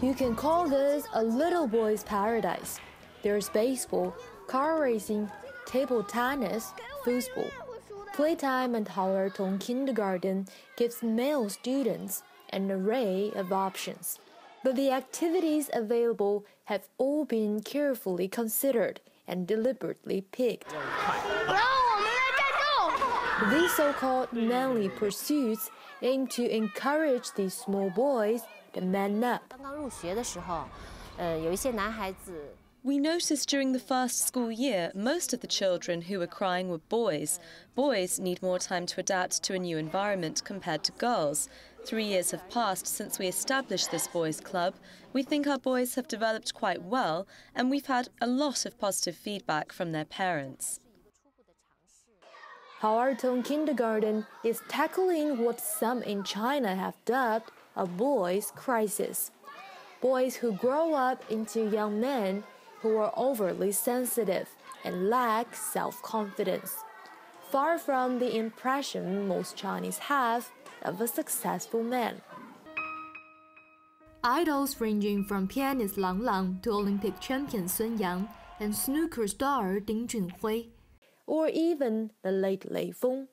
You can call this a little boy's paradise. There's baseball, car racing, table tennis, foosball. Playtime at Hauertong Kindergarten gives male students an array of options. But the activities available have all been carefully considered and deliberately picked. These so-called manly pursuits aim to encourage these small boys to man up. We noticed during the first school year, most of the children who were crying were boys. Boys need more time to adapt to a new environment compared to girls. 3 years have passed since we established this boys' club. We think our boys have developed quite well, and we've had a lot of positive feedback from their parents. Hauertong Kindergarten is tackling what some in China have dubbed a boys' crisis. Boys who grow up into young men who are overly sensitive and lack self-confidence, far from the impression most Chinese have of a successful man. Idols ranging from pianist Lang Lang to Olympic champion Sun Yang and snooker star Ding Junhui, or even the late Lei Feng,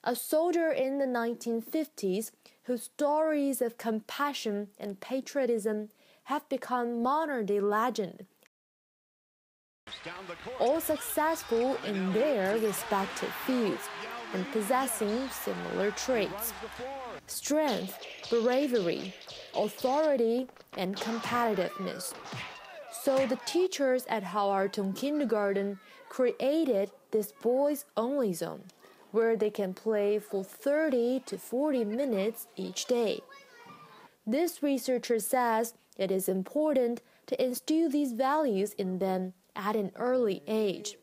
a soldier in the 1950s whose stories of compassion and patriotism have become modern-day legend, all successful in their respective fields and possessing similar traits: strength, bravery, authority, and competitiveness. So the teachers at Hauertong Kindergarten created this boys-only zone, where they can play for 30 to 40 minutes each day. This researcher says it is important to instill these values in them at an early age.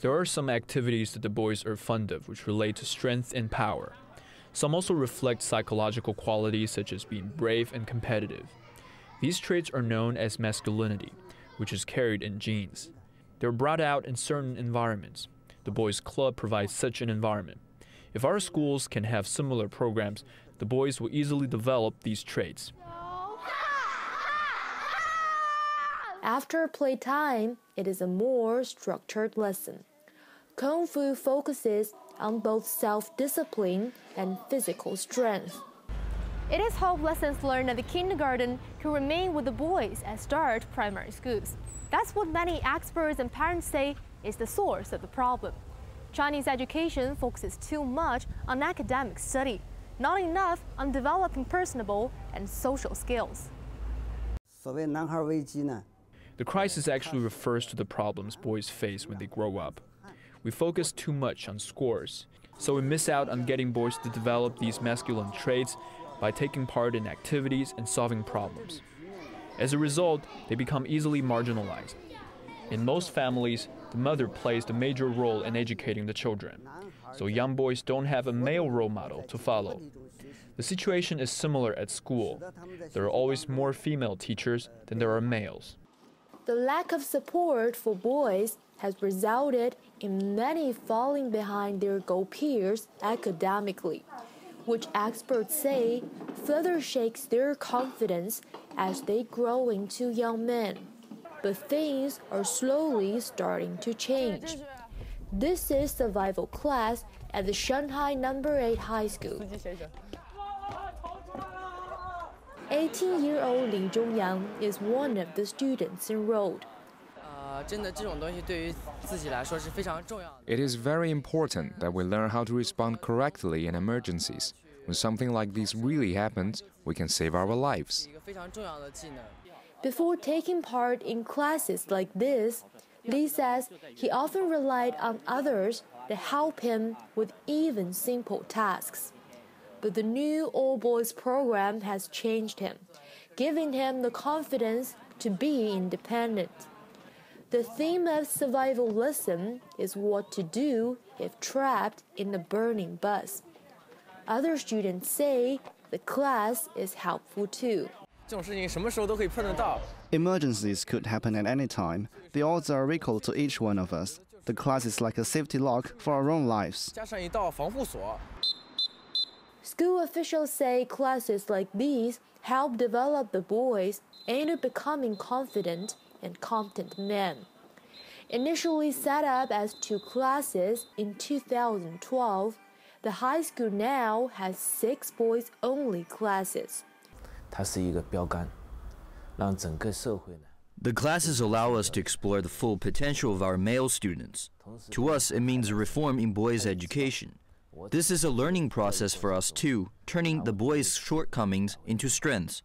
There are some activities that the boys are fond of which relate to strength and power. Some also reflect psychological qualities such as being brave and competitive. These traits are known as masculinity, which is carried in genes. They're brought out in certain environments. The boys' club provides such an environment. If our schools can have similar programs, the boys will easily develop these traits. After playtime, it is a more structured lesson. Kung Fu focuses on both self-discipline and physical strength. It is hoped lessons learned at the kindergarten can remain with the boys at start primary schools. That's what many experts and parents say is the source of the problem. Chinese education focuses too much on academic study, not enough on developing personable and social skills. The crisis actually refers to the problems boys face when they grow up. We focus too much on scores, so we miss out on getting boys to develop these masculine traits by taking part in activities and solving problems. As a result, they become easily marginalized. In most families, the mother plays the major role in educating the children, so young boys don't have a male role model to follow. The situation is similar at school. There are always more female teachers than there are males. The lack of support for boys has resulted in many falling behind their peers academically, which experts say further shakes their confidence as they grow into young men. But things are slowly starting to change. This is survival class at the Shanghai No. 8 high school. 18-year-old Li Zhongyang is one of the students enrolled. It is very important that we learn how to respond correctly in emergencies. When something like this really happens, we can save our lives. Before taking part in classes like this, Li says he often relied on others to help him with even simple tasks. But the new all-boys program has changed him, giving him the confidence to be independent. The theme of survival lesson is what to do if trapped in a burning bus. Other students say the class is helpful too. Emergencies could happen at any time. The odds are equal to each one of us. The class is like a safety lock for our own lives. School officials say classes like these help develop the boys into becoming confident and competent men. Initially set up as 2 classes in 2012, the high school now has 6 boys-only classes. The classes allow us to explore the full potential of our male students. To us, it means a reform in boys' education. This is a learning process for us too, turning the boys' shortcomings into strengths.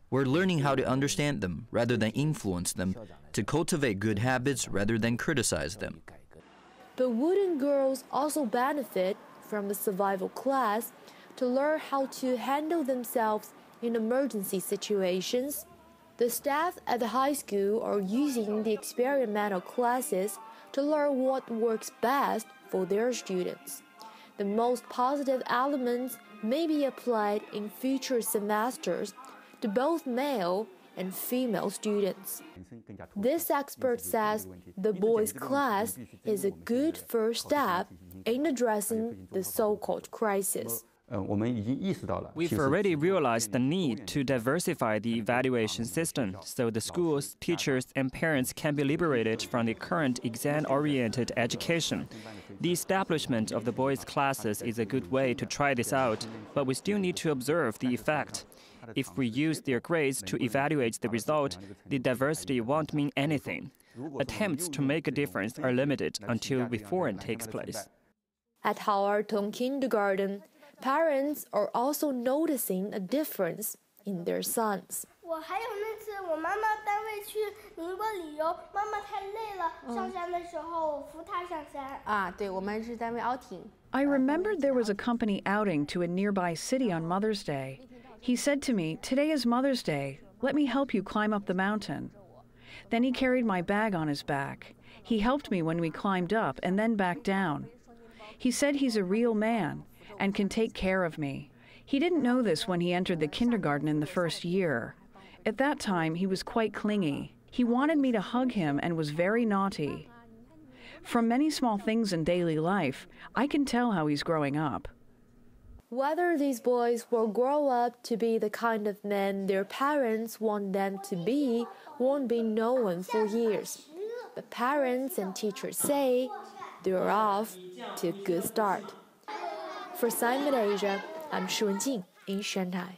We're learning how to understand them rather than influence them, to cultivate good habits rather than criticize them. But wouldn't girls also benefit from the survival class to learn how to handle themselves in emergency situations? The staff at the high school are using the experimental classes to learn what works best for their students. The most positive elements may be applied in future semesters to both male and female students. This expert says the boys' class is a good first step in addressing the so-called crisis. We've already realized the need to diversify the evaluation system so the schools, teachers, and parents can be liberated from the current exam-oriented education. The establishment of the boys' classes is a good way to try this out, but we still need to observe the effect. If we use their grades to evaluate the result, the diversity won't mean anything. Attempts to make a difference are limited until reform takes place. At Hao'ertong Kindergarten, parents are also noticing a difference in their sons. I remembered there was a company outing to a nearby city on Mother's Day. He said to me, "Today is Mother's Day. Let me help you climb up the mountain." Then he carried my bag on his back. He helped me when we climbed up and then back down. He said he's a real man and can take care of me. He didn't know this when he entered the kindergarten in the first year. At that time, he was quite clingy. He wanted me to hug him and was very naughty. From many small things in daily life, I can tell how he's growing up. Whether these boys will grow up to be the kind of men their parents want them to be won't be known for years. But parents and teachers say they're off to a good start. For Simon Asia, I'm Shi Wenjing in Shanghai.